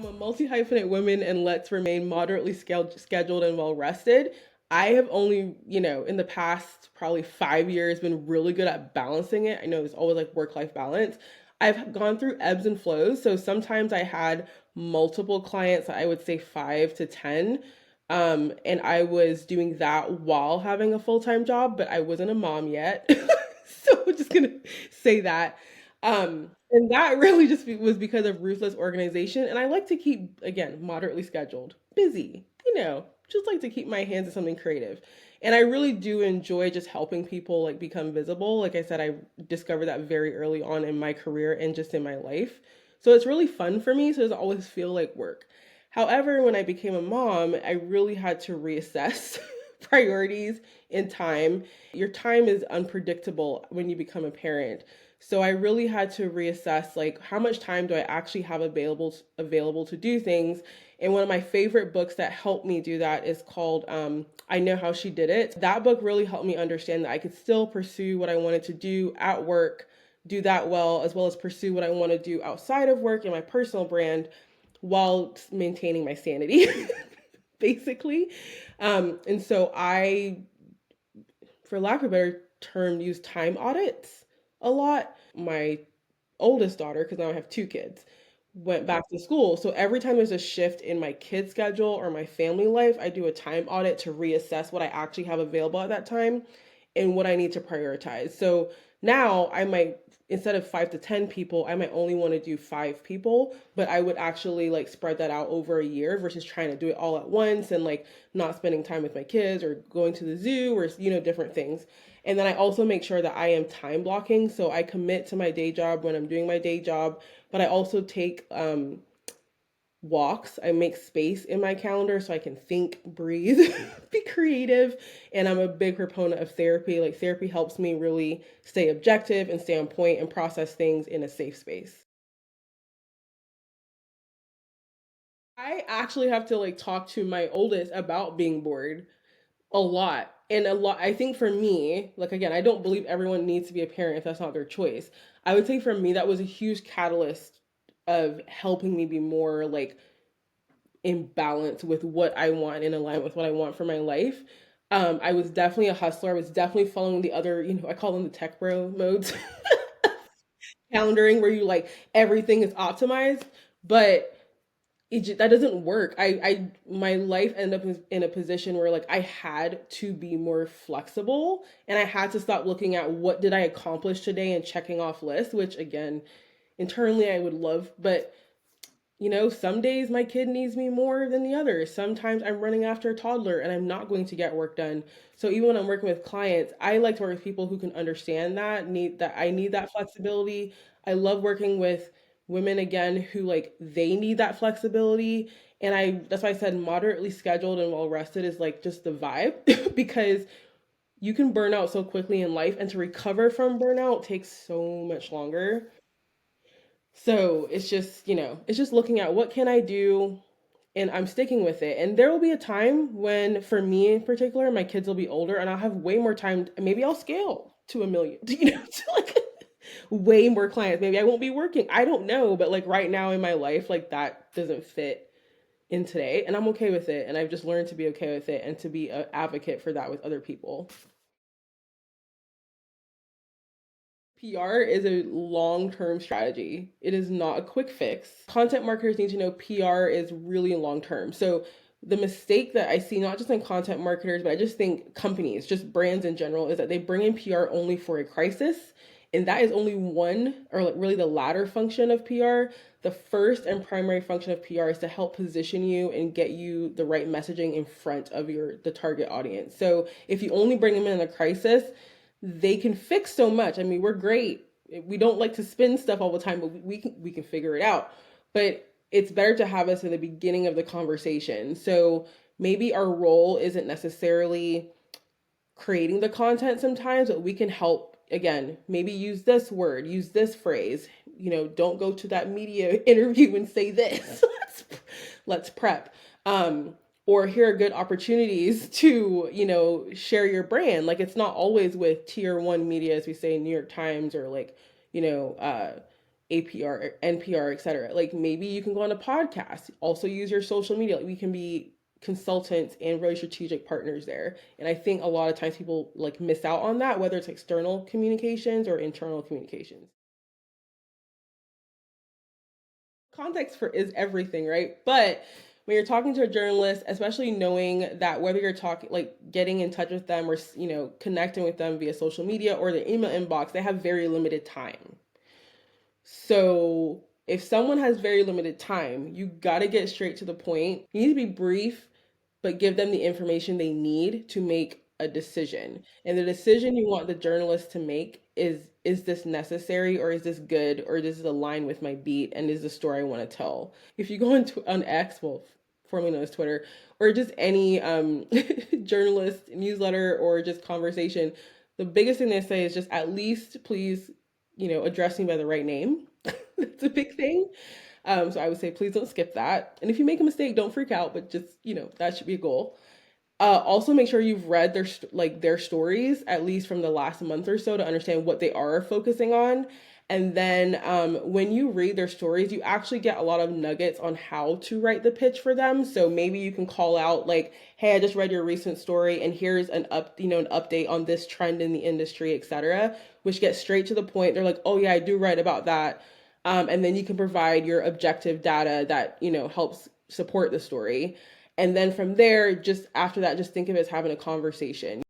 a multi-hyphenate woman and let's remain moderately scheduled and well rested. I have only, in the past probably 5 years been really good at balancing it. I know it's always like work-life balance. I've gone through ebbs and flows. So sometimes I had multiple clients, I would say 5 to 10. And I was doing that while having a full-time job, but I wasn't a mom yet. So I'm just gonna say that. And that really just was because of ruthless organization. And I like to keep, again, moderately scheduled, busy, just like to keep my hands in something creative. And I really do enjoy just helping people like become visible. Like I said, I discovered that very early on in my career and just in my life. So it's really fun for me. So it doesn't always feel like work. However, when I became a mom, I really had to reassess priorities and time. Your time is unpredictable when you become a parent. So I really had to reassess like how much time do I actually have available to do things. And one of my favorite books that helped me do that is called I Know How She Did It. That book really helped me understand that I could still pursue what I wanted to do at work, do that well as pursue what I want to do outside of work and my personal brand while maintaining my sanity, basically. And so I, for lack of a better term, use time audits a lot. My oldest daughter, because now I have two kids, went back to school. So every time there's a shift in my kid schedule or my family life, I do a time audit to reassess what I actually have available at that time and what I need to prioritize. So now I might, instead of 5 to 10 people, I might only want to do 5 people, but I would actually like spread that out over a year versus trying to do it all at once and like not spending time with my kids or going to the zoo or, different things. And then I also make sure that I am time blocking. So I commit to my day job when I'm doing my day job, but I also take walks. I make space in my calendar so I can think, breathe, be creative. And I'm a big proponent of therapy. Like therapy helps me really stay objective and stay on point and process things in a safe space. I actually have to like talk to my oldest about being bored a lot. And a lot, I think for me, like again, I don't believe everyone needs to be a parent if that's not their choice. I would say for me, that was a huge catalyst of helping me be more like in balance with what I want, in alignment with what I want for my life. I was definitely a hustler. I was definitely following the other, I call them the tech bro modes, calendaring where you like everything is optimized, but that doesn't work. My life ended up in a position where like I had to be more flexible and I had to stop looking at what did I accomplish today and checking off lists, which again, internally I would love, but some days my kid needs me more than the others. Sometimes I'm running after a toddler and I'm not going to get work done. So even when I'm working with clients, I like to work with people who can understand I need that flexibility. I love working with women again who like they need that flexibility. And I that's why I said moderately scheduled and well rested is like just the vibe because you can burn out so quickly in life and to recover from burnout takes so much longer. So it's just looking at what can I do and I'm sticking with it. And there will be a time when, for me in particular, my kids will be older and I'll have way more time. Maybe I'll scale to a million, to like way more clients. Maybe I won't be working. I don't know. But like right now in my life, like that doesn't fit in today. And I'm okay with it. And I've just learned to be okay with it and to be an advocate for that with other people. PR is a long term strategy. It is not a quick fix. Content marketers need to know PR is really long term. So, the mistake that I see, not just in content marketers, but I just think companies, just brands in general, is that they bring in PR only for a crisis. And that is only one, or like really the latter function of PR. The first and primary function of PR is to help position you and get you the right messaging in front of the target audience. So if you only bring them in a crisis, they can fix so much. I mean, we're great. We don't like to spin stuff all the time, but we can figure it out. But it's better to have us in the beginning of the conversation. So maybe our role isn't necessarily creating the content sometimes, but we can help again, maybe use this word, use this phrase, don't go to that media interview and say this. Let's prep. Or here are good opportunities to, share your brand. Like it's not always with tier one media, as we say, New York Times or like, you know, APR, NPR, etc. Like maybe you can go on a podcast, also use your social media. Like we can be consultants and really strategic partners there. And I think a lot of times people like miss out on that, whether it's external communications or internal communications. Context for is everything, right? But when you're talking to a journalist, especially knowing that whether you're talking like getting in touch with them or connecting with them via social media or their email inbox, they have very limited time. So if someone has very limited time, you got to get straight to the point. You need to be brief, but give them the information they need to make a decision. And the decision you want the journalist to make is this necessary, or is this good, or does it align with my beat, and is the story I want to tell? If you go on X, well, formerly known as Twitter, or just any journalist newsletter or just conversation, the biggest thing they say is just at least please, address me by the right name. That's a big thing. So I would say please don't skip that. And if you make a mistake, don't freak out, but just, that should be a goal. Also make sure you've read their stories at least from the last month or so to understand what they are focusing on. And then when you read their stories, you actually get a lot of nuggets on how to write the pitch for them. So maybe you can call out like, "Hey, I just read your recent story, and here's an update on this trend in the industry, etc." Which gets straight to the point. They're like, "Oh yeah, I do write about that," and then you can provide your objective data that helps support the story. And then from there, just after that, just think of it as having a conversation.